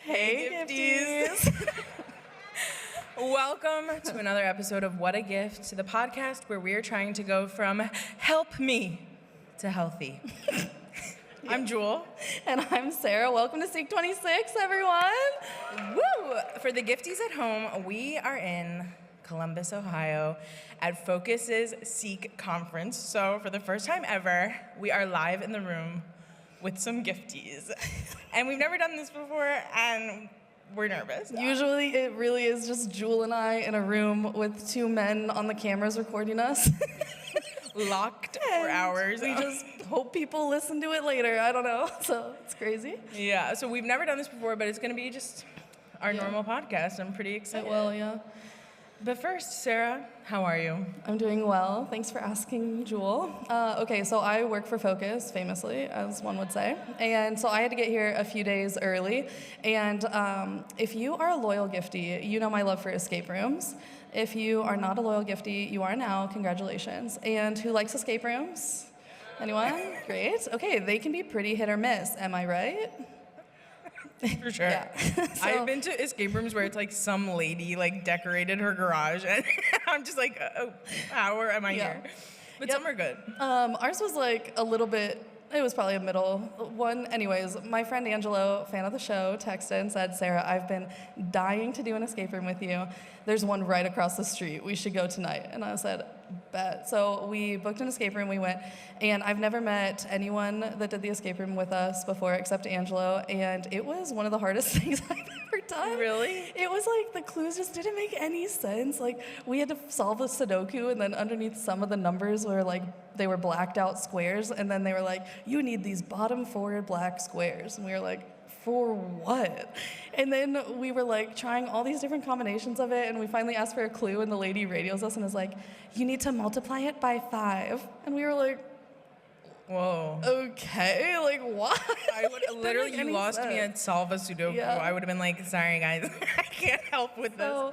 Hey, Gifties! Welcome to another episode of What a Gift, the podcast where we are trying to go from help me to healthy. I'm Jule. And I'm Sarah. Welcome to Seek 26, everyone. Woo! For the Gifties at home, we are in Columbus, Ohio at Focus's Seek conference. So for the first time ever, we are live in the room with some Gifties. And we've never done this before, and we're nervous. Usually it really is just Jule and I in a room with two men on the cameras recording us. Locked for hours. We just hope people listen to it later. I don't know. So it's crazy. Yeah, so we've never done this before, but it's going to be just our normal podcast. I'm pretty excited. Well, yeah. But first, Sarah, how are you? I'm doing well. Thanks for asking, Jule. Okay, so I work for Focus, famously, as one would say. And so I had to get here a few days early. And if you are a loyal Giftie, you know my love for escape rooms. If you are not a loyal Giftie, you are now. Congratulations. And who likes escape rooms? Anyone? Great. Okay, they can be pretty hit or miss. Am I right? For sure. Yeah. I've been to escape rooms where it's like some lady like decorated her garage, and I'm just like, oh, how am I here? But some are good. Ours was like a little bit. It was probably a middle one. Anyways, my friend Angelo, fan of the show, texted and said, Sarah, I've been dying to do an escape room with you. There's one right across the street. We should go tonight. And I said, bet. So we booked an escape room. We went. And I've never met anyone that did the escape room with us before except Angelo. And it was one of the hardest things I've ever done. Really? It was like the clues just didn't make any sense. Like we had to solve a Sudoku, and then underneath some of the numbers were like, they were blacked out squares, and then they were like, you need these bottom 4 black squares. And we were like, for what? And then we were like trying all these different combinations of it, and we finally asked for a clue, and the lady radios us and is like, you need to multiply it by 5. And we were like, whoa. Okay, like what? I would literally, you lost me at solve a Sudoku. Yeah. I would have been like, sorry guys, I can't help with this.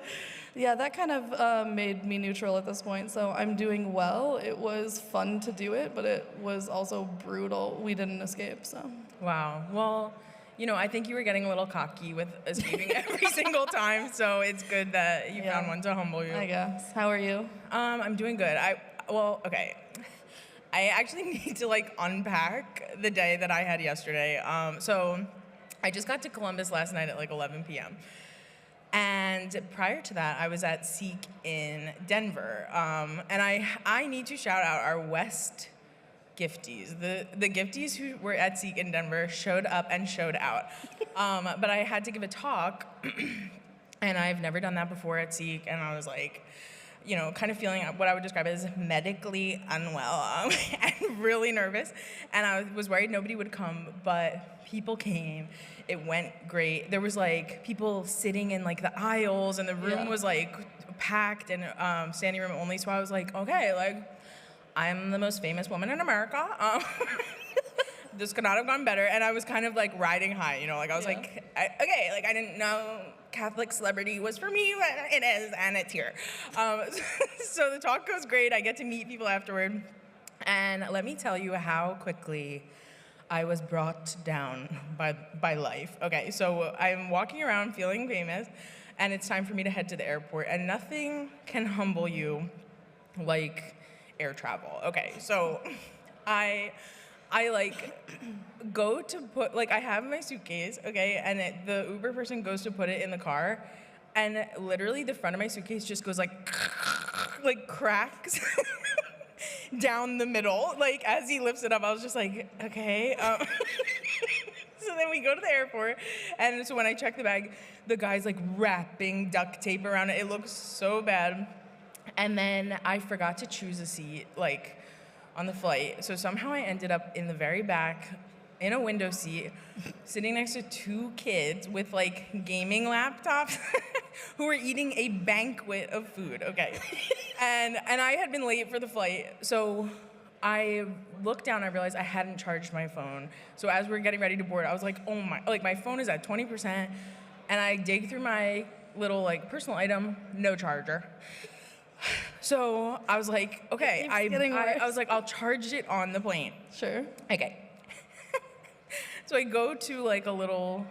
Yeah, that kind of made me neutral at this point, so I'm doing well. It was fun to do it, but it was also brutal. We didn't escape, so. Wow. Well, you know, I think you were getting a little cocky with escaping every single time, so it's good that you found one to humble you. I guess. How are you? I'm doing good. Okay. I actually need to like unpack the day that I had yesterday. So I just got to Columbus last night at like 11 p.m. And prior to that, I was at Seek in Denver. And I need to shout out our West Gifties. The Gifties who were at Seek in Denver showed up and showed out. But I had to give a talk, and I've never done that before at Seek, and I was like, you know, kind of feeling what I would describe as medically unwell and really nervous. And I was worried nobody would come, but people came. It went great. There was like people sitting in like the aisles, and the room was like packed and standing room only. So I was like, okay, like I'm the most famous woman in America. This could not have gone better. And I was kind of like riding high, you know, like I was like, okay, like I didn't know Catholic celebrity was for me, but it is, and it's here. So the talk goes great. I get to meet people afterward. And let me tell you how quickly I was brought down by life. Okay, so I'm walking around feeling famous, and it's time for me to head to the airport. And nothing can humble you like air travel. Okay, so I like go to put, like I have my suitcase, okay, and the Uber person goes to put it in the car, and literally the front of my suitcase just goes like cracks down the middle, like as he lifts it up. I was just like, okay. So then we go to the airport, and so when I check the bag, the guy's like wrapping duct tape around it. It looks so bad. And then I forgot to choose a seat, like, on the flight. So somehow I ended up in the very back, in a window seat, sitting next to 2 kids with, like, gaming laptops who were eating a banquet of food, okay? And I had been late for the flight, so I looked down, I realized I hadn't charged my phone. So as we're getting ready to board, I was like, oh my, like, my phone is at 20%, and I dig through my little, like, personal item, no charger. So I was like, okay, I was like, I'll charge it on the plane. Sure. Okay. So I go to like a little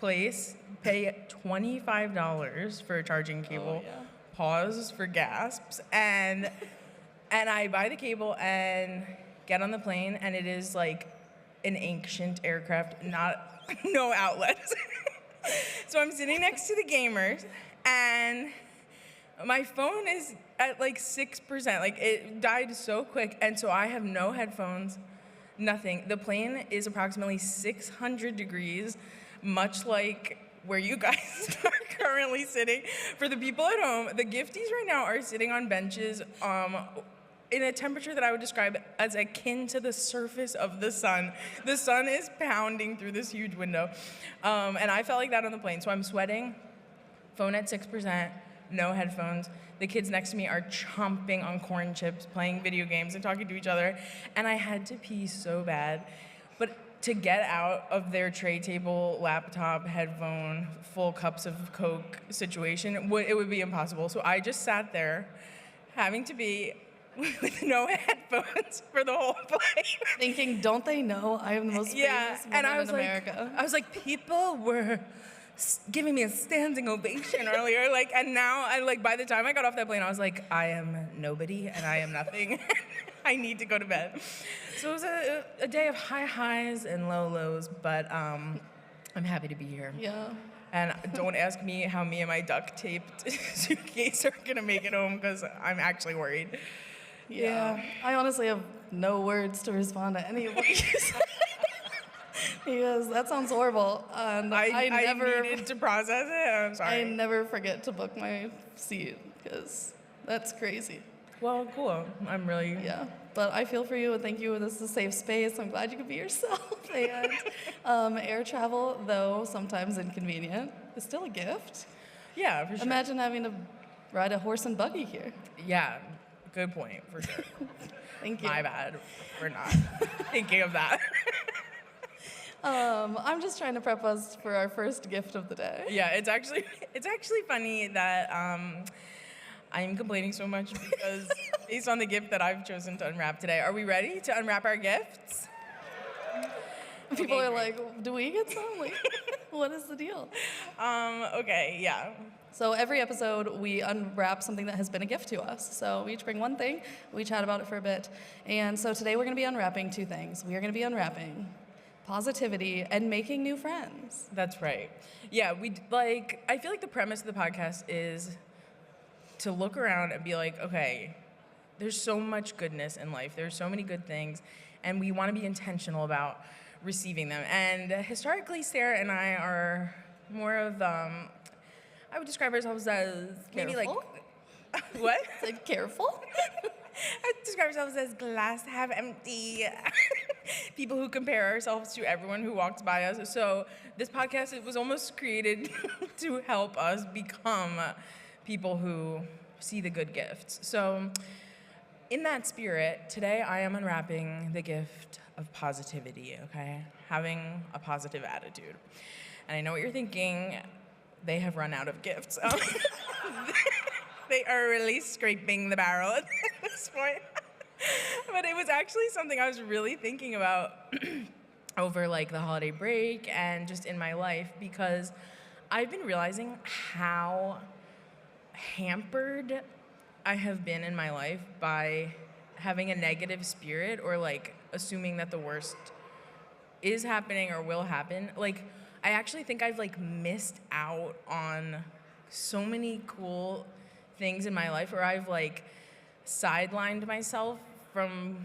place pay $25 for a charging cable, yeah. pause for gasps, and I buy the cable and get on the plane, and it is like an ancient aircraft, no outlets. So I'm sitting next to the gamers, and my phone is at like 6%. Like, it died so quick, and so I have no headphones, nothing. The plane is approximately 600 degrees, much like where you guys are currently sitting. For the people at home, the Gifties right now are sitting on benches in a temperature that I would describe as akin to the surface of the sun. The sun is pounding through this huge window. And I felt like that on the plane. So I'm sweating, phone at 6%, no headphones. The kids next to me are chomping on corn chips, playing video games and talking to each other. And I had to pee so bad. But to get out of their tray table, laptop, headphone, full cups of Coke situation, it would be impossible. So I just sat there having to be with no headphones for the whole flight. Thinking, don't they know I am the most famous woman in America? I was like, people were giving me a standing ovation earlier, like, and now, by the time I got off that plane, I was like, I am nobody and I am nothing. I need to go to bed. So it was a day of high highs and low lows, but I'm happy to be here. Yeah. And don't ask me how me and my duct taped suitcase are gonna make it home, because I'm actually worried. Yeah. I honestly have no words to respond to any of what you said. Because that sounds horrible. And I never needed to process it. I'm sorry. I never forget to book my seat, because that's crazy. Well, cool. I'm really... Yeah. But I feel for you, and thank you. This is a safe space. I'm glad you could be yourself. And air travel, though sometimes inconvenient, is still a gift. Yeah, for sure. Imagine having to ride a horse and buggy here. Yeah, good point, for sure. Thank you. My bad for not thinking of that. I'm just trying to prep us for our first gift of the day. Yeah, it's actually funny that I'm complaining so much, because based on the gift that I've chosen to unwrap today, are we ready to unwrap our gifts? People Okay, are great. like, do we get some? Like, what is the deal? Okay, yeah. So every episode, we unwrap something that has been a gift to us. So we each bring one thing, we chat about it for a bit. And so today we're going to be unwrapping two things. We are going to be unwrapping positivity and making new friends. That's right. Yeah, I feel like the premise of the podcast is to look around and be like, okay, there's so much goodness in life. There's so many good things, and we want to be intentional about receiving them. And historically, Sarah and I are more of, I would describe ourselves as maybe like, what? Like, careful? I describe ourselves as glass half empty. People who compare ourselves to everyone who walks by us. So this podcast, it was almost created to help us become people who see the good gifts. So in that spirit, today I am unwrapping the gift of positivity, okay? Having a positive attitude. And I know what you're thinking. They have run out of gifts. They are really scraping the barrel at this point. But it was actually something I was really thinking about over like the holiday break and just in my life, because I've been realizing how hampered I have been in my life by having a negative spirit, or like assuming that the worst is happening or will happen. Like, I actually think I've like missed out on so many cool things in my life, or I've like sidelined myself from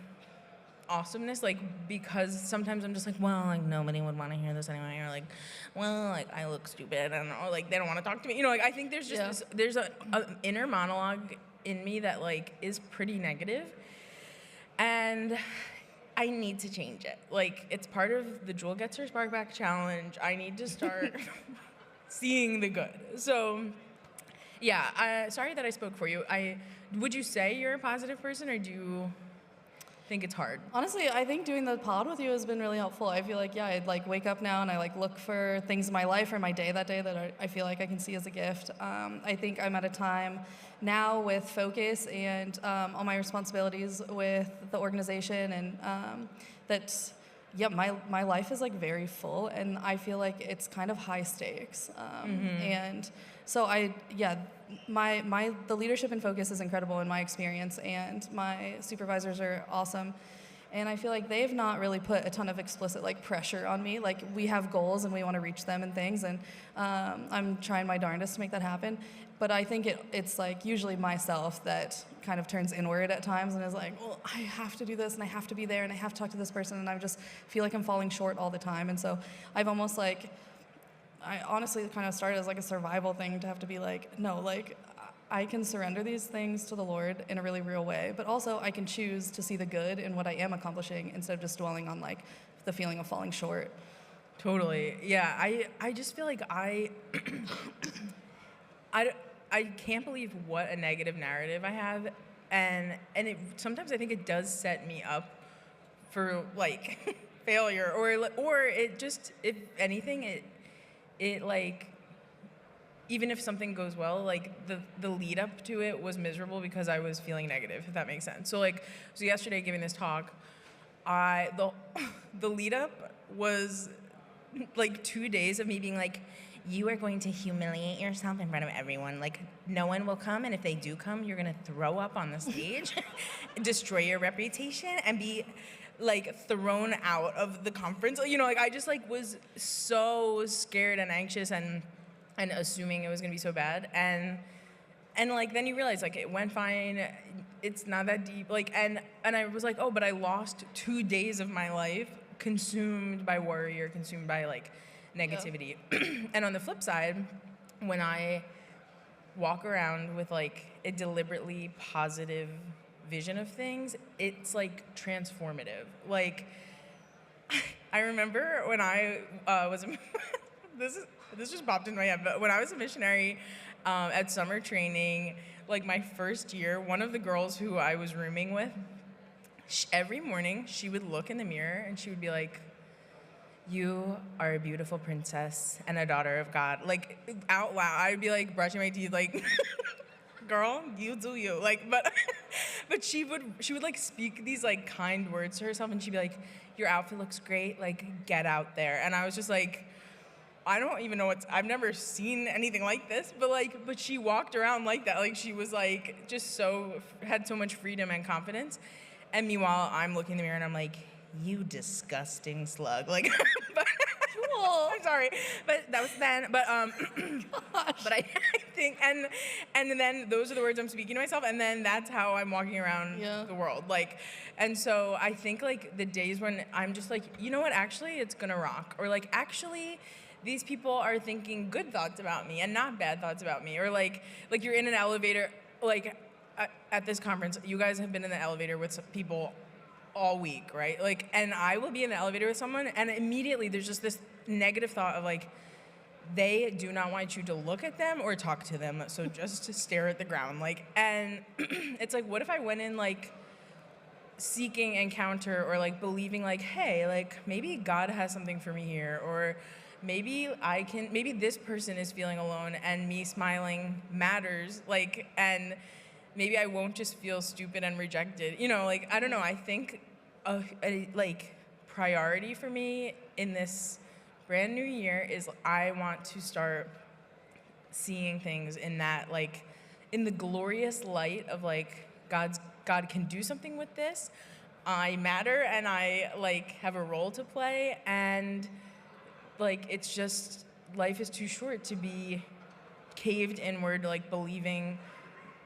awesomeness, like, because sometimes I'm just like, well, like, nobody would want to hear this anyway, or like, well, like, I look stupid, and or like, they don't want to talk to me, like, I think there's just there's a inner monologue in me that like is pretty negative, and I need to change it. Like, it's part of the Jule Gets Her Spark Back challenge. I need to start seeing the good. So yeah, sorry that I spoke for you. Would you say you're a positive person, or do you think it's hard? Honestly, I think doing the pod with you has been really helpful. I feel like, I'd like wake up now and I like look for things in my life or my day that day that I feel like I can see as a gift. I think I'm at a time now with focus and all my responsibilities with the organization, and that yeah, my life is like very full, and I feel like it's kind of high stakes. And so the leadership and focus is incredible in my experience, and my supervisors are awesome. And I feel like they've not really put a ton of explicit like pressure on me. Like, we have goals and we want to reach them and things, and I'm trying my darndest to make that happen. But I think it's like usually myself that kind of turns inward at times and is like, well, I have to do this and I have to be there and I have to talk to this person, and I just feel like I'm falling short all the time. And so I've almost like, I honestly kind of started as like a survival thing to have to be like, no, like I can surrender these things to the Lord in a really real way, but also I can choose to see the good in what I am accomplishing instead of just dwelling on like the feeling of falling short. Totally. Yeah, I just feel like I can't believe what a negative narrative I have, and it sometimes I think it does set me up for like failure, or it just, if anything, it like, even if something goes well, like the lead up to it was miserable because I was feeling negative, if that makes sense. So yesterday giving this talk, the lead up was like 2 days of me being like, you are going to humiliate yourself in front of everyone. Like, no one will come, and if they do come, you're gonna throw up on the stage, destroy your reputation, and be like thrown out of the conference. You know, like I just like was so scared and anxious and assuming it was gonna be so bad. And like then you realize like it went fine. It's not that deep. Like and I was like, oh, but I lost 2 days of my life consumed by worry or consumed by like negativity. Yeah. And on the flip side, when I walk around with like a deliberately positive vision of things, it's like transformative. Like I remember when I was this just popped in my head, but when I was a missionary at summer training, like my first year, one of the girls who I was rooming with, every morning she would look in the mirror and she would be like, you are a beautiful princess and a daughter of God. Like, out loud. I'd be like brushing my teeth like, girl, you do you. Like, but she would like speak these like kind words to herself, and she'd be like, your outfit looks great, like get out there. And I was just like, I don't even know I've never seen anything like this, but she walked around like that. Like she was like just had so much freedom and confidence. And meanwhile, I'm looking in the mirror and I'm like, you disgusting slug. Like, I'm sorry, but that was then. But but I think, and then those are the words I'm speaking to myself, and then that's how I'm walking around the world. Like, and so I think like the days when I'm just like, you know what, actually it's gonna rock, or like actually these people are thinking good thoughts about me and not bad thoughts about me, or like you're in an elevator, like at this conference, you guys have been in the elevator with some people all week, right? Like, and I will be in the elevator with someone, and immediately there's just this negative thought of like, they do not want you to look at them or talk to them, so just to stare at the ground. Like, and it's like, what if I went in like seeking encounter, or like believing like, hey, like maybe God has something for me here, or maybe this person is feeling alone and me smiling matters, like, and maybe I won't just feel stupid and rejected. You know, like, I don't know. I think a like priority for me in this brand new year is I want to start seeing things in that, like, in the glorious light of like God can do something with this. I matter, and I like have a role to play, and like it's just, life is too short to be caved inward, like believing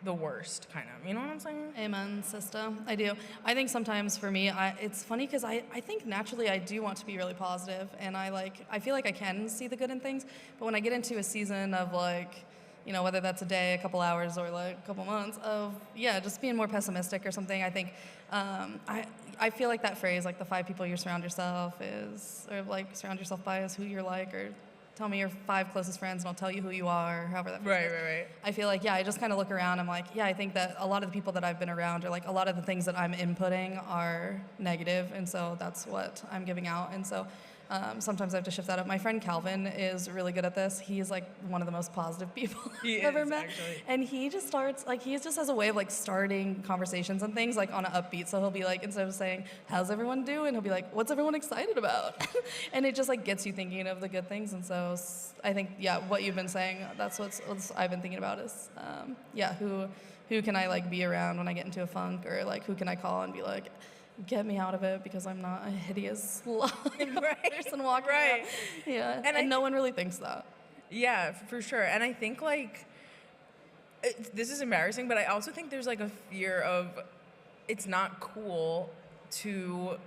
the worst, kind of. You know what I'm saying? Amen, sister. I do. I think sometimes for me, it's funny because I think naturally I do want to be really positive, and I feel like I can see the good in things, but when I get into a season of like, you know, whether that's a day, a couple hours, or like a couple months of, just being more pessimistic or something, I think, I feel like that phrase, like the 5 people you surround yourself surround yourself by is who you're like, or tell me your 5 closest friends and I'll tell you who you are, or however that feels. Right. I feel like, I just kind of look around, I'm like, I think that a lot of the people that I've been around, or like a lot of the things that I'm inputting are negative, and so that's what I'm giving out. And so Sometimes I have to shift that up. My friend Calvin is really good at this. He's like one of the most positive people I've ever met. Actually. And he just starts, like, he just has a way of like starting conversations and things like on an upbeat. So he'll be like, instead of saying, how's everyone doing? He'll be like, what's everyone excited about? And it just like gets you thinking of the good things. And so I think, yeah, what you've been saying, that's what I've been thinking about is, who can I like be around when I get into a funk, or like who can I call and be like, get me out of it because I'm not a hideous person walking around. Yeah, and no one really thinks that. Yeah, for sure. And I think like this is embarrassing, but I also think there's like a fear of it's not cool to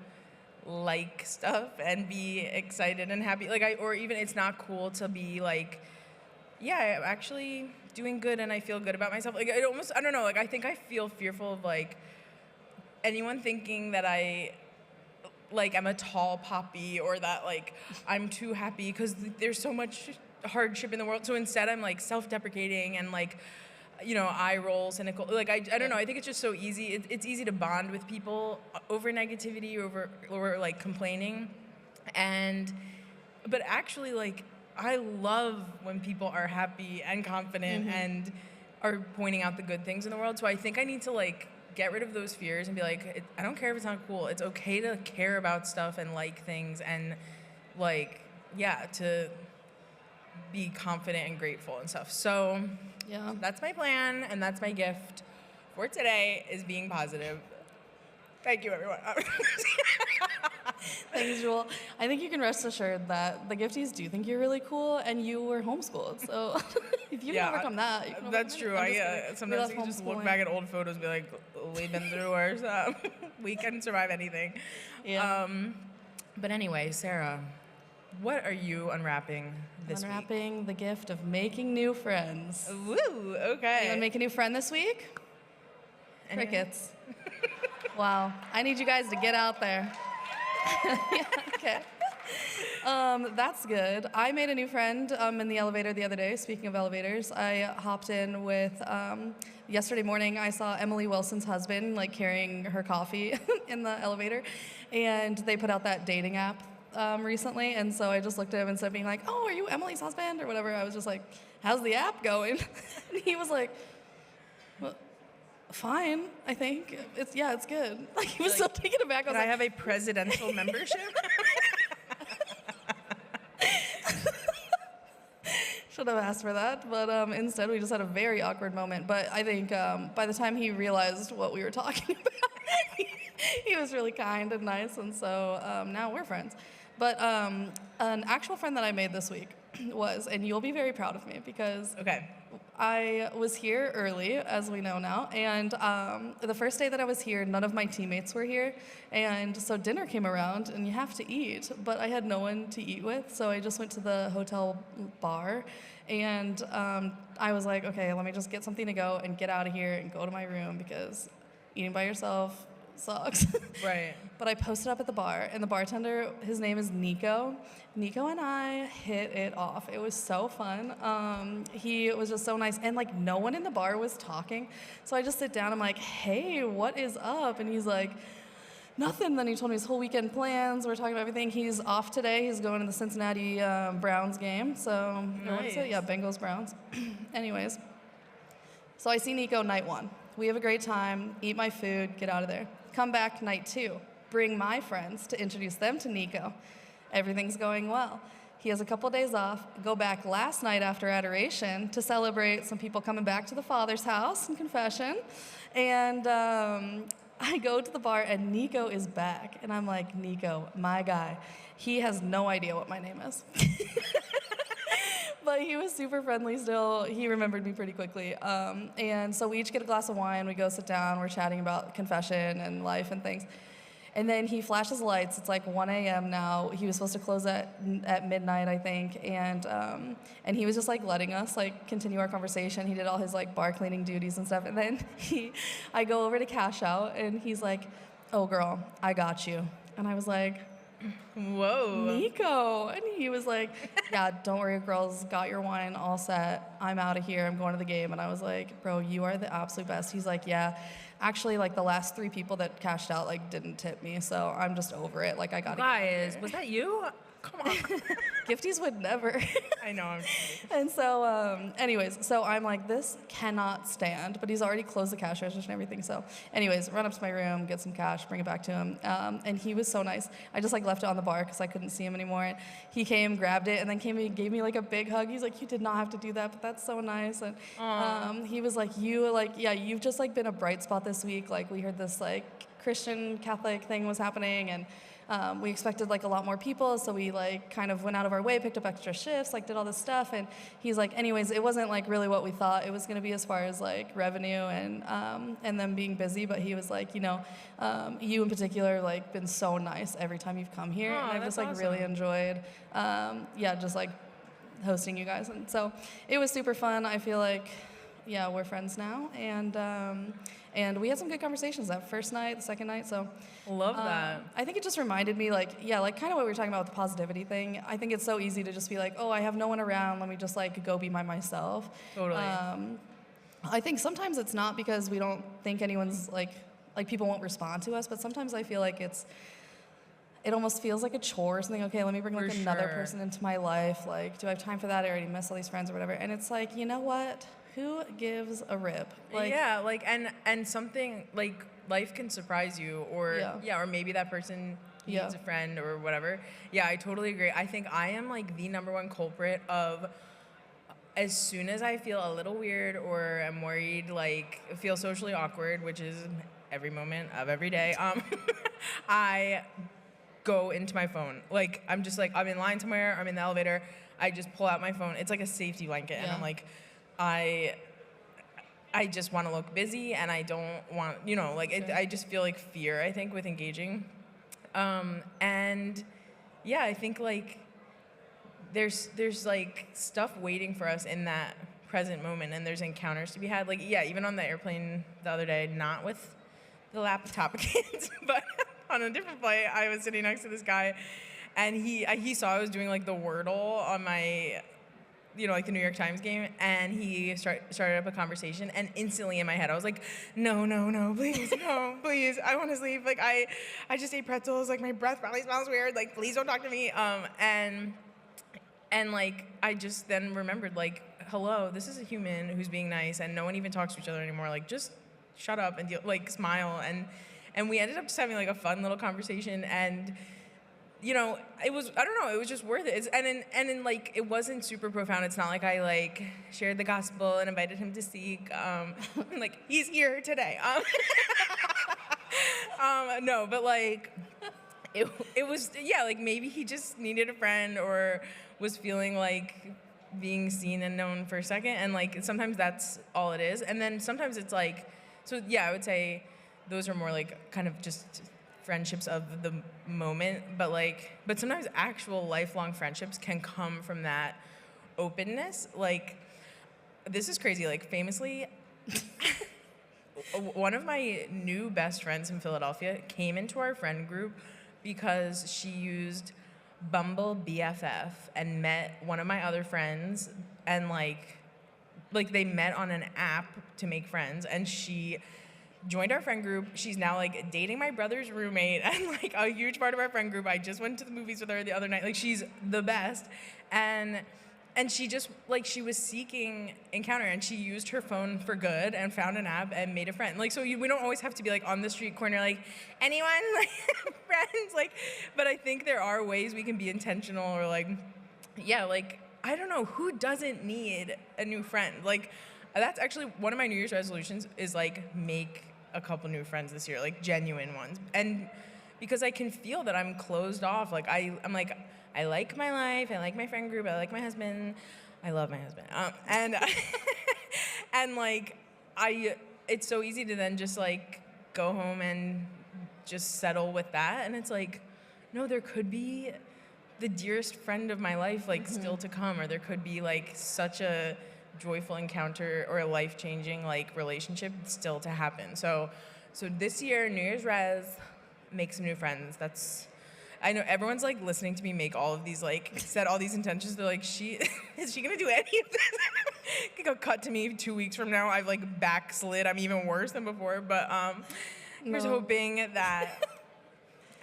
like stuff and be excited and happy. Like or even it's not cool to be like, yeah, I'm actually doing good and I feel good about myself. Like I don't know, like I think I feel fearful of like anyone thinking that I like I'm a tall poppy or that like I'm too happy because there's so much hardship in the world. So instead I'm like self-deprecating and like, you know, eye roll, cynical. Like I don't know. I think it's just so easy. It's easy to bond with people over negativity, over like complaining, but actually like I love when people are happy and confident and are pointing out the good things in the world. So I think I need to like get rid of those fears and be like, I don't care if it's not cool. It's okay to care about stuff and like things and like, yeah, to be confident and grateful and stuff. So yeah, that's my plan and that's my gift for today is being positive. Thank you, everyone. Thanks, Jule. I think you can rest assured that the Gifties do think you're really cool, and you were homeschooled. So if you can overcome that, you can that's true. Sometimes you can just look back at old photos and be like, we've been through worse. We can survive anything. Yeah. But anyway, Sarah, what are you unwrapping this week? Unwrapping the gift of making new friends. Woo, okay. You want to make a new friend this week? Crickets. Wow. I need you guys to get out there. Yeah, okay. That's good. I made a new friend in the elevator the other day. Speaking of elevators, I hopped in with, yesterday morning I saw Emily Wilson's husband like carrying her coffee in the elevator, and they put out that dating app recently, and so I just looked at him instead of being like, oh, are you Emily's husband or whatever, I was just like, how's the app going? And he was like, well, fine, I think. It's good. Like he was so taken aback. I have a presidential membership? Should have asked for that, but instead we just had a very awkward moment. But I think by the time he realized what we were talking about, he was really kind and nice, and so now we're friends. But an actual friend that I made this week was, and you'll be very proud of me because I was here early, as we know now, and the first day that I was here, none of my teammates were here, and so dinner came around, and you have to eat, but I had no one to eat with, so I just went to the hotel bar, and I was like, okay, let me just get something to go and get out of here and go to my room, because eating by yourself sucks. Right. But I posted up at the bar, and the bartender, his name is Nico. Nico and I hit it off. It was so fun. He was just so nice, and like no one in the bar was talking. So I just sit down, I'm like, hey, what is up? And he's like, nothing. Then he told me his whole weekend plans. We're talking about everything. He's off today. He's going to the Cincinnati Browns game. So what is it? Yeah, Bengals Browns. Anyways, so I see Nico night one. We have a great time, eat my food, get out of there. Come back night two, bring my friends to introduce them to Nico. Everything's going well. He has a couple days off, go back last night after adoration to celebrate some people coming back to the Father's house and confession. And I go to the bar and Nico is back. And I'm like, Nico, my guy. He has no idea what my name is. But he was super friendly still. He remembered me pretty quickly. And so we each get a glass of wine. We go sit down. We're chatting about confession and life and things. And then he flashes lights. It's like 1 a.m. now. He was supposed to close at midnight, I think. And he was just like letting us like continue our conversation. He did all his like bar cleaning duties and stuff. And then I go over to cash out, and he's like, "Oh, girl, I got you." And I was like, whoa, Nico. And he was like, yeah, don't worry, girls, got your wine all set. I'm out of here. I'm going to the game. And I was like, bro, you are the absolute best. He's like, yeah, actually, like the last 3 people that cashed out like didn't tip me, so I'm just over it. Like I got. Guys, was that you? Come on. Gifties would never. I know. I'm kidding. And so, anyways, so I'm like, this cannot stand. But he's already closed the cash register and everything. So, anyways, run up to my room, get some cash, bring it back to him. And he was so nice. I just like left it on the bar because I couldn't see him anymore. And he came, grabbed it, and then came and gave me like a big hug. He's like, you did not have to do that, but that's so nice. And he was like, you've just like been a bright spot this week. Like we heard this like Christian Catholic thing was happening, and we expected like a lot more people, so we like kind of went out of our way, picked up extra shifts, like did all this stuff. And he's like, anyways, it wasn't like really what we thought it was going to be as far as like revenue and them being busy. But he was like, you in particular, like been so nice every time you've come here, and I've just like awesome. really enjoyed, just like hosting you guys. And so it was super fun. I feel like, we're friends now, and we had some good conversations that first night, the second night. So Love that. I think it just reminded me, like kind of what we were talking about with the positivity thing. I think it's so easy to just be like, oh, I have no one around. Let me just like go be by myself. Totally. I think sometimes it's not because we don't think anyone's like people won't respond to us, but sometimes I feel like it almost feels like a chore or something. Okay, let me bring like another person into my life. Like, do I have time for that? I already miss all these friends or whatever. And it's like, you know what? Who gives a rip? Like, yeah, like and something like life can surprise you, or or maybe that person needs a friend or whatever. Yeah, I totally agree. I think I am like the number one culprit of, as soon as I feel a little weird or I'm worried, like feel socially awkward, which is every moment of every day, I go into my phone. Like I'm just like, I'm in line somewhere, I'm in the elevator, I just pull out my phone. It's like a safety blanket, and I'm like, I just want to look busy, and I don't want, I just feel like fear, I think, with engaging. And yeah, I think like there's like stuff waiting for us in that present moment, and there's encounters to be had. Like, yeah, even on the airplane the other day, not with the laptop kids, but on a different flight, I was sitting next to this guy, and he saw I was doing like the Wordle on my, like the New York Times game, and he started up a conversation, and instantly in my head I was like, no, please, no, please, I want to sleep. Like I just ate pretzels, like my breath probably smells weird, like please don't talk to me. And like I just then remembered, like, hello, this is a human who's being nice, and no one even talks to each other anymore. Like just shut up and like smile, and we ended up just having like a fun little conversation, and it was, I don't know, it was just worth it. And like, it wasn't super profound. It's not like I like shared the gospel and invited him to seek. Like, he's here today. No, but like, it was, like maybe he just needed a friend or was feeling like being seen and known for a second. And like, sometimes that's all it is. And then sometimes it's like, so yeah, I would say those are more like kind of just friendships of the moment, but sometimes actual lifelong friendships can come from that openness. Like, this is crazy, like famously, one of my new best friends in Philadelphia came into our friend group because she used Bumble BFF and met one of my other friends, and like they met on an app to make friends, and she joined our friend group. She's now like dating my brother's roommate, and like a huge part of our friend group. I just went to the movies with her the other night. Like, she's the best. And she just like, she was seeking encounter, and she used her phone for good and found an app and made a friend. Like, so we don't always have to be like on the street corner, like, anyone, like friends, like, but I think there are ways we can be intentional, or like, like, I don't know, who doesn't need a new friend? Like, that's actually one of my New Year's resolutions, is like make a couple new friends this year, like genuine ones. And because I can feel that I'm closed off. Like I'm like, I like my life, I like my friend group, I like my husband, I love my husband. And like it's so easy to then just like go home and just settle with that. And it's like, no, there could be the dearest friend of my life like still to come, or there could be like such a joyful encounter or a life-changing like relationship still to happen. So this year, New Year's res, make some new friends. I know everyone's like listening to me make all of these, like, set all these intentions. They're like, is she gonna do any of this? It could cut to me 2 weeks from now, I've like backslid. I'm even worse than before. But here's hoping that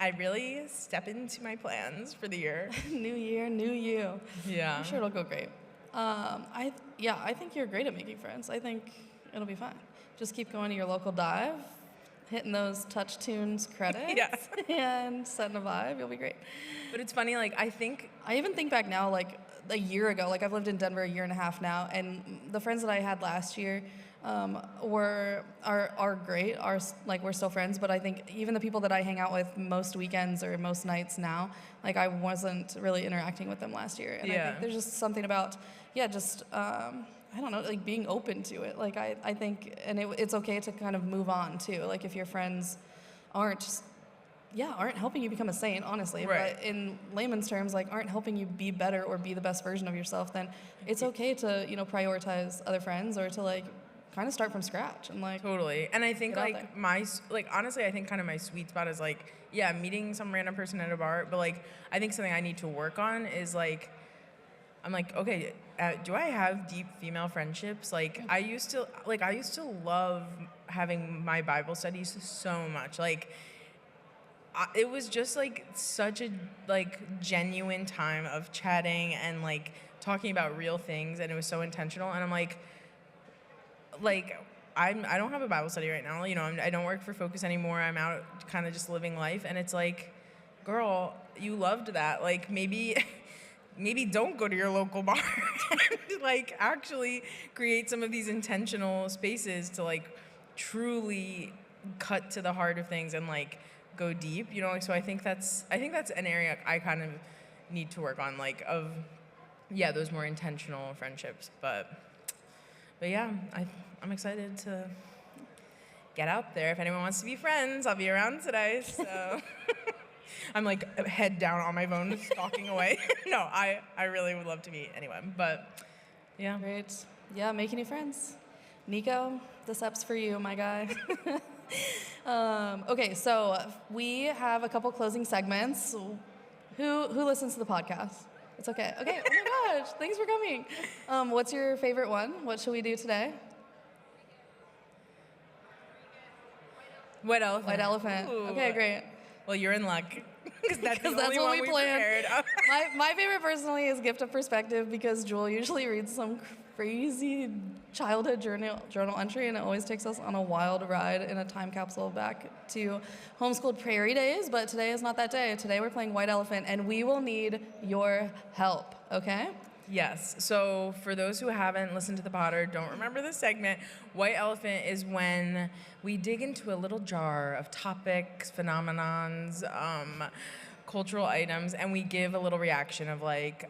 I really step into my plans for the year. New year, new you. Yeah. I'm sure it'll go great. I think you're great at making friends. I think it'll be fine. Just keep going to your local dive, hitting those touch tunes credits, Yes. and setting a vibe. You'll be great. But it's funny, like, I even think back now, like a year ago, like I've lived in Denver a year and a half now, and the friends that I had last year are great. We're still friends, but I think even the people that I hang out with most weekends or most nights now, like I wasn't really interacting with them last year. And I think there's just something about, I don't know, like being open to it. Like I think, and it's okay to kind of move on too. Like if your friends aren't helping you become a saint, honestly. Right. But in layman's terms, like aren't helping you be better or be the best version of yourself, then it's okay to, prioritize other friends or to like kind of start from scratch and like totally. And I think like honestly, I think kind of my sweet spot is like, meeting some random person at a bar. But like, I think something I need to work on is like, I'm like, okay, do I have deep female friendships? Like I used to love having my Bible studies so much. Like, it was just like such a like genuine time of chatting and like talking about real things, and it was so intentional. And I'm like I don't have a Bible study right now. I don't work for Focus anymore. I'm out kind of just living life, and it's like, girl, you loved that. Like maybe don't go to your local bar. Like actually create some of these intentional spaces to like truly cut to the heart of things and like go deep, so I think that's an area I kind of need to work on, like those more intentional friendships. But yeah, I'm excited to get out there. If anyone wants to be friends, I'll be around today. So I'm like head down on my phone, stalking away. No, I really would love to meet anyone. But yeah, great. Yeah, make new friends. Nico, this app's for you, my guy. Okay, so we have a couple closing segments. Who listens to the podcast? It's okay. Okay, oh my gosh, thanks for coming. What's your favorite one? What should we do today? White elephant. White elephant. Ooh. Okay, great. Well, you're in luck. Because that's the only what one we planned. prepared. My favorite personally is Gift of Perspective, because Jule usually reads some crazy childhood journal entry, and it always takes us on a wild ride in a time capsule back to homeschooled prairie days. But today is not that day. Today we're playing White Elephant, and we will need your help, okay? Yes. So for those who haven't listened to the pod or don't remember this segment, White Elephant is when we dig into a little jar of topics, phenomenons, cultural items, and we give a little reaction of like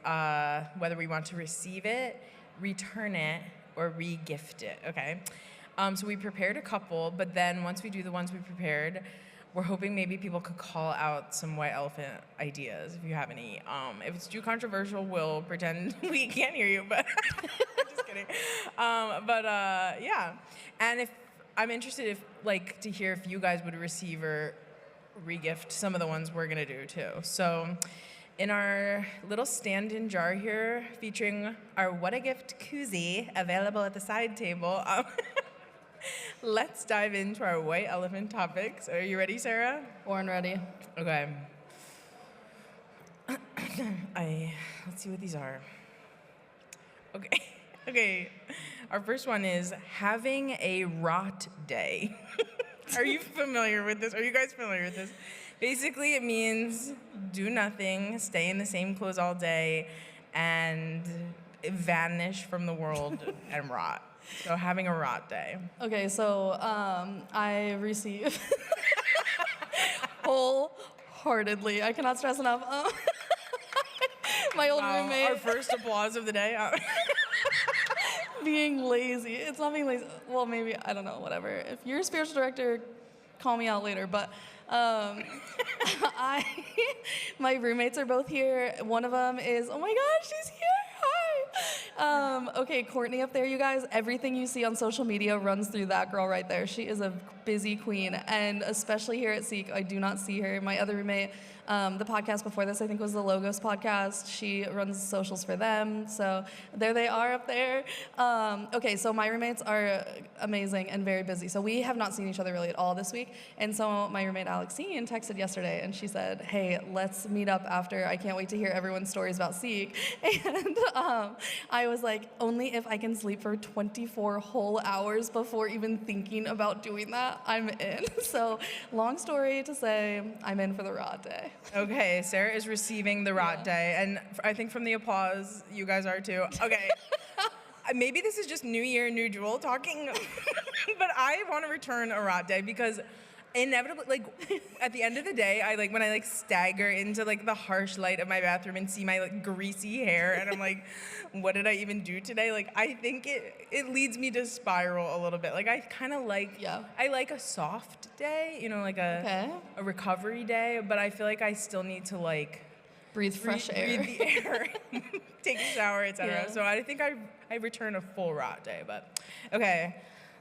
whether we want to receive it, return it, or re-gift it, okay? So we prepared a couple, but then once we do the ones we prepared, we're hoping maybe people could call out some White Elephant ideas if you have any. If it's too controversial, we'll pretend we can't hear you, but just kidding. Yeah. And if I'm interested to hear if you guys would receive or re-gift some of the ones we're gonna do too. So in our little stand-in jar here, featuring our What a Gift koozie available at the side table, let's dive into our White Elephant topics. Are you ready, Sarah? Born ready. Okay. Let's see what these are. Okay. Our first one is having a rot day. Are you familiar with this? Are you guys familiar with this? Basically, it means do nothing, stay in the same clothes all day, and vanish from the world and rot. So having a rot day. Okay, so I receive wholeheartedly. I cannot stress enough. My old roommate. Our first applause of the day. Being lazy. It's not being lazy. Well, maybe, I don't know, whatever. If you're a spiritual director, call me out later. But my roommates are both here. One of them is, oh my gosh, she's here. Okay, Courtney up there, you guys. Everything you see on social media runs through that girl right there. She is a busy queen, and especially here at Seek, I do not see her. My other roommate, the podcast before this, I think, was the Logos podcast. She runs socials for them, so there they are up there. Okay, so my roommates are amazing and very busy, so we have not seen each other really at all this week, and so my roommate Alexine texted yesterday, and she said, hey, let's meet up after. I can't wait to hear everyone's stories about Seek. And I was like, only if I can sleep for 24 whole hours before even thinking about doing that, I'm in. So long story to say, I'm in for the rot day. Okay, Sarah is receiving the rot day, and I think from the applause, you guys are too. Okay, maybe this is just New Year, New Jule talking, but I want to return a rot day because inevitably, like, at the end of the day, when I stagger into the harsh light of my bathroom and see my greasy hair, and I'm like, what did I even do today? I think it leads me to spiral a little bit. I kind of I like a soft day, a recovery day, but I feel like I still need to breathe fresh air, breathe the air, take a shower, etc. Yeah. So I think I return a full rot day, but okay,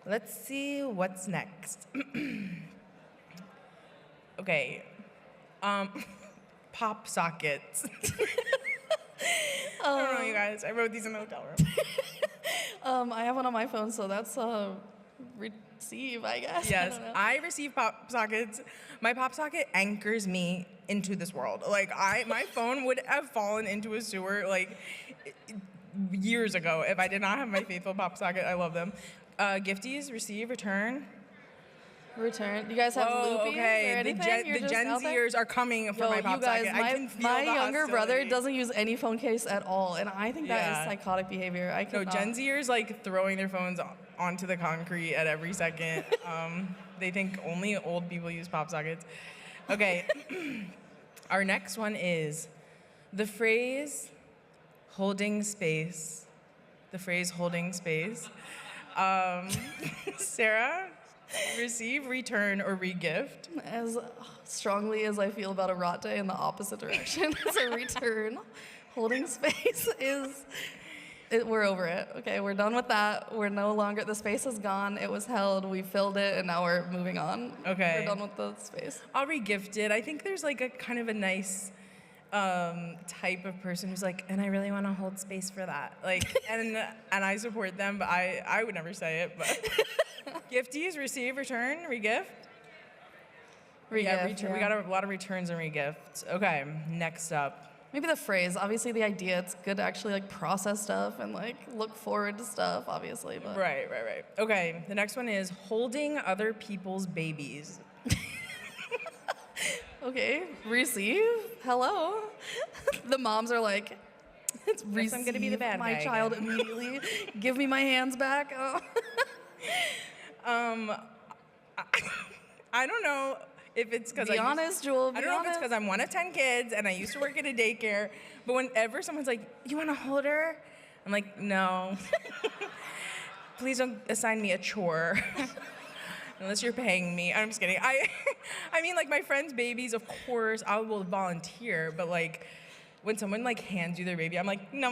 let's see what's next. Okay, pop sockets. I don't know, you guys. I wrote these in the hotel room. I have one on my phone, so that's receive, I guess. Yes, I receive pop sockets. My pop socket anchors me into this world. My phone would have fallen into a sewer years ago if I did not have my faithful pop socket. I love them. Gifties, receive, return. Return. You guys have loopies or anything? The Gen Zers are coming for my pop socket. I can feel my the younger hostility. Brother doesn't use any phone case at all, and I think that is psychotic behavior. Gen Zers throwing their phones onto the concrete at every second. They think only old people use pop sockets. Okay, our next one is the phrase "holding space." The phrase "holding space." Sarah. Receive, return, or regift. As strongly as I feel about a rot day in the opposite direction, so return. Holding space we're over it. Okay, we're done with that. We're no longer, the space is gone. It was held, we filled it, and now we're moving on. Okay. We're done with the space. I'll regift it. I think there's a kind of a nice type of person who's and I really want to hold space for that. And I support them, but I would never say it, but. Gifties, receive, return, regift. Regift. We got a lot of returns and regifts. Okay, next up. Maybe the phrase. Obviously, the idea. It's good to actually process stuff and look forward to stuff. Obviously, but right. Okay, the next one is holding other people's babies. Okay, receive. Hello. The moms are it's receive. I'm gonna be the bad my guy child again. Immediately. Give me my hands back. Oh. I don't know if it's because Be honest, Jule. I don't know if it's because I'm one of 10 kids and I used to work at a daycare, but whenever someone's you want to hold her? I'm like, no. Please don't assign me a chore. Unless you're paying me. I'm just kidding. I mean, my friends' babies, of course, I will volunteer, but when someone hands you their baby, I'm like, no.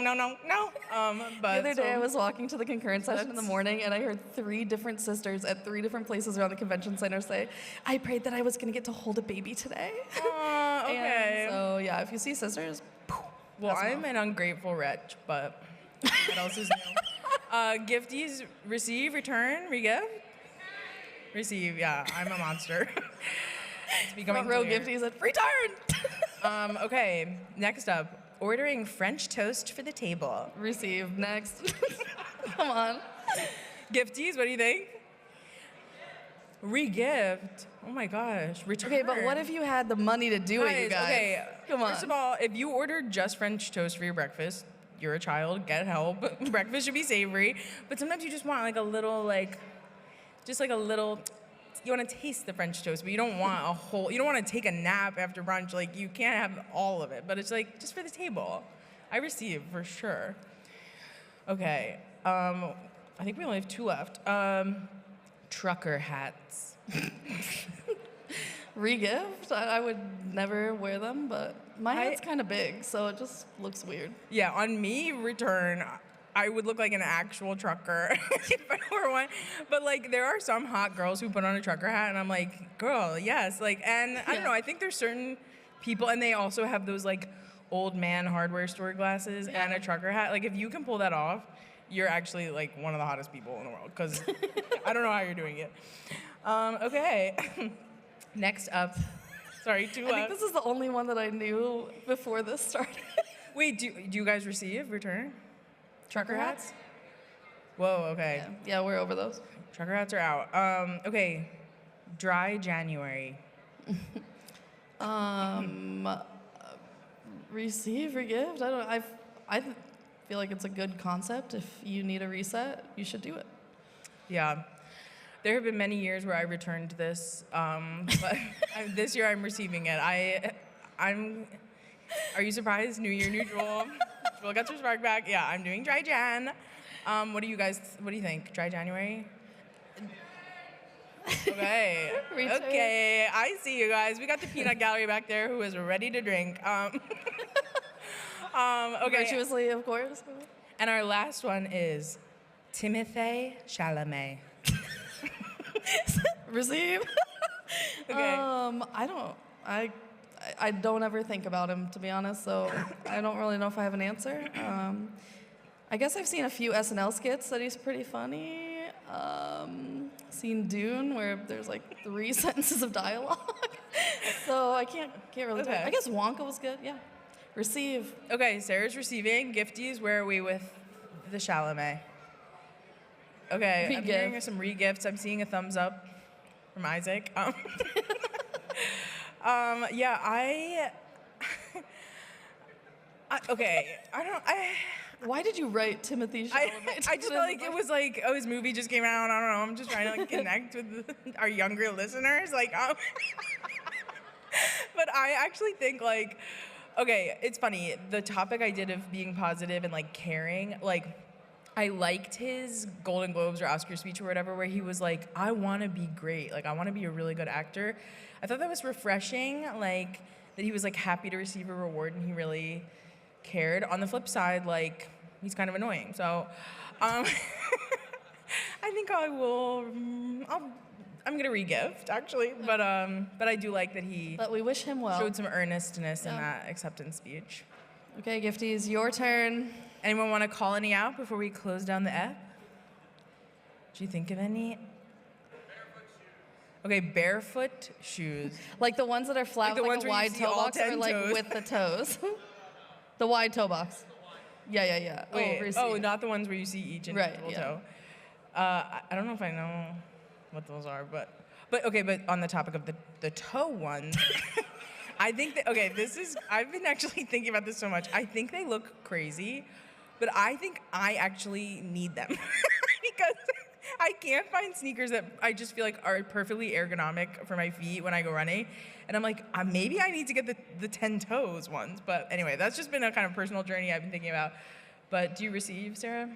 But the other day I was walking to the concurrent session in the morning and I heard 3 different sisters at 3 different places around the convention center say, I prayed that I was going to get to hold a baby today. Okay. And so yeah, if you see sisters, well, I'm an ungrateful wretch, but what else is new? Gifties, receive, return, regift. Receive, yeah, I'm a monster. It's becoming row clear. Gifties at return. Okay, next up, ordering French toast for the table. Receive, next. Come on. Gifties, what do you think? Regift. Oh my gosh, return. Okay, but what if you had the money to do it, you guys? Okay, come on. First of all, if you ordered just French toast for your breakfast, you're a child, get help. Breakfast should be savory, but sometimes you just want a little, you want to taste the French toast, but you don't want you don't want to take a nap after brunch. You can't have all of it, but it's just for the table. I receive, for sure. Okay, I think we only have 2 left. Trucker hats. Regift? I would never wear them, but my hat's kind of big, so it just looks weird. Yeah, on me, return. I would look like an actual trucker if I wore one. But like, there are some hot girls who put on a trucker hat, and I'm like, girl, yes. Like, and I don't know. I think there's certain people, and they also have those like old man hardware store glasses and a trucker hat. Like, if you can pull that off, you're actually like one of the hottest people in the world. Because I don't know how you're doing it. Okay. Next up. Sorry, too loud. I think this is the only one that I knew before this started. Wait, do you guys return trucker hats? Whoa, okay. Yeah, we're over those. Trucker hats are out. Okay, dry January. Receive, regift. I feel like it's a good concept. If you need a reset, you should do it. Yeah. There have been many years where I returned this, but this year I'm receiving it. Are you surprised? New year, new Jule. Jule got her spark back. Yeah, I'm doing dry Jan. What do you think? Dry January? Okay. Okay, I see you guys. We got the peanut gallery back there who is ready to drink. Okay. Virtuously, of course. And our last one is Timothée Chalamet. Receive. Okay. I don't ever think about him, to be honest, so I don't really know if I have an answer. I guess I've seen a few SNL skits that he's pretty funny. Seen Dune, where there's like 3 sentences of dialogue. So I can't really tell. I guess Wonka was good, yeah. Receive. Okay, Sarah's receiving. Gifties, where are we with the Chalamet? Okay, I'm hearing some re-gifts. I'm seeing a thumbs up from Isaac. Yeah, Why did you write Timothée Chalamet? I just felt like it was like, oh, his movie just came out. I don't know. I'm just trying to like connect with our younger listeners. Like, but I actually think like, okay, it's funny. The topic I did of being positive and like caring, like, I liked his Golden Globes or Oscar speech or whatever, where he was like, I want to be great. Like, I want to be a really good actor. I thought that was refreshing, like, that he was, like, happy to receive a reward and he really cared. On the flip side, like, he's kind of annoying. So, I think I'm going to re-gift, actually. But I do like that he But we wish him well. Showed some earnestness in that acceptance speech. Okay, Gifties, your turn. Anyone want to call any out before we close down the app? Do you think of any? Okay, barefoot shoes. Like the ones that are flat, like the like ones a where wide you see toe all box, 10 or like toes. with the toes. The wide toe box. Yeah. Wait, not the ones where you see each individual toe. I don't know if I know what those are, but on the topic of the toe ones, I think that, I've been actually thinking about this so much. I think they look crazy, but I think I actually need them because I can't find sneakers that I just feel like are perfectly ergonomic for my feet when I go running. And I'm like, maybe I need to get the 10 toes ones. But anyway, that's just been a kind of personal journey I've been thinking about. But do you receive, Sarah?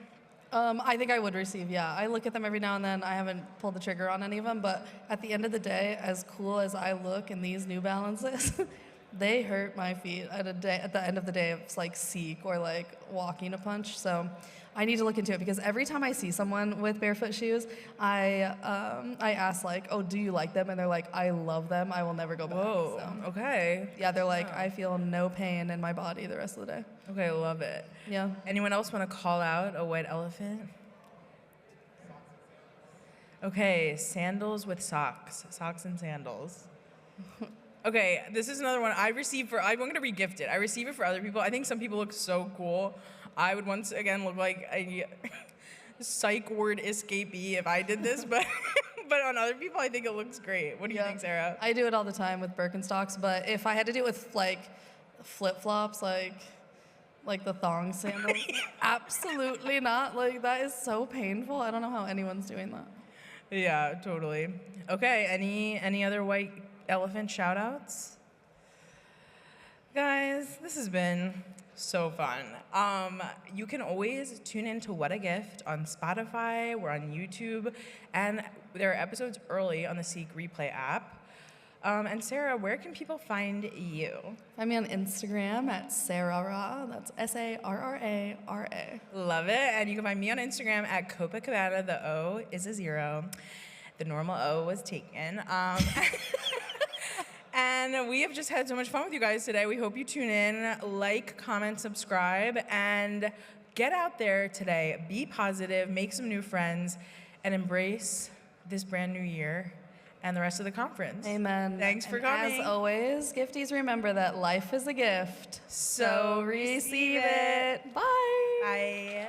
I think I would receive, yeah. I look at them every now and then. I haven't pulled the trigger on any of them, but at the end of the day, as cool as I look in these New Balances, they hurt my feet at the end of the day. It's like Seek or like walking a punch. So I need to look into it because every time I see someone with barefoot shoes, I ask like, oh, do you like them? And they're like, I love them. I will never go back. Whoa, So, okay. yeah, they're like, I feel no pain in my body the rest of the day. Okay, love it. Yeah. Anyone else want to call out a white elephant? Okay, sandals with socks. Socks and sandals. Okay, this is another one I'm going to re-gift it. I receive it for other people. I think some people look so cool. I would once again look like a psych ward escapee if I did this, but on other people, I think it looks great. What do you think, Sarah? I do it all the time with Birkenstocks, but if I had to do it with like flip-flops, like the thong sandals, absolutely not. Like that is so painful. I don't know how anyone's doing that. Yeah, totally. Okay, any other white elephant shout-outs? Guys, this has been so fun. You can always tune in to What a Gift on Spotify. We're on YouTube, and there are episodes early on the Seek Replay app. And Sarah, where can people find you? Find me on Instagram at Sarra. That's Sarrara. Love it. And you can find me on Instagram at Copacabana. The O is a 0. The normal O was taken. And we have just had so much fun with you guys today. We hope you tune in, like, comment, subscribe, and get out there today. Be positive, make some new friends, and embrace this brand new year and the rest of the conference. Amen. Thanks for coming. As always, Gifties, remember that life is a gift. So receive it. Bye. Bye.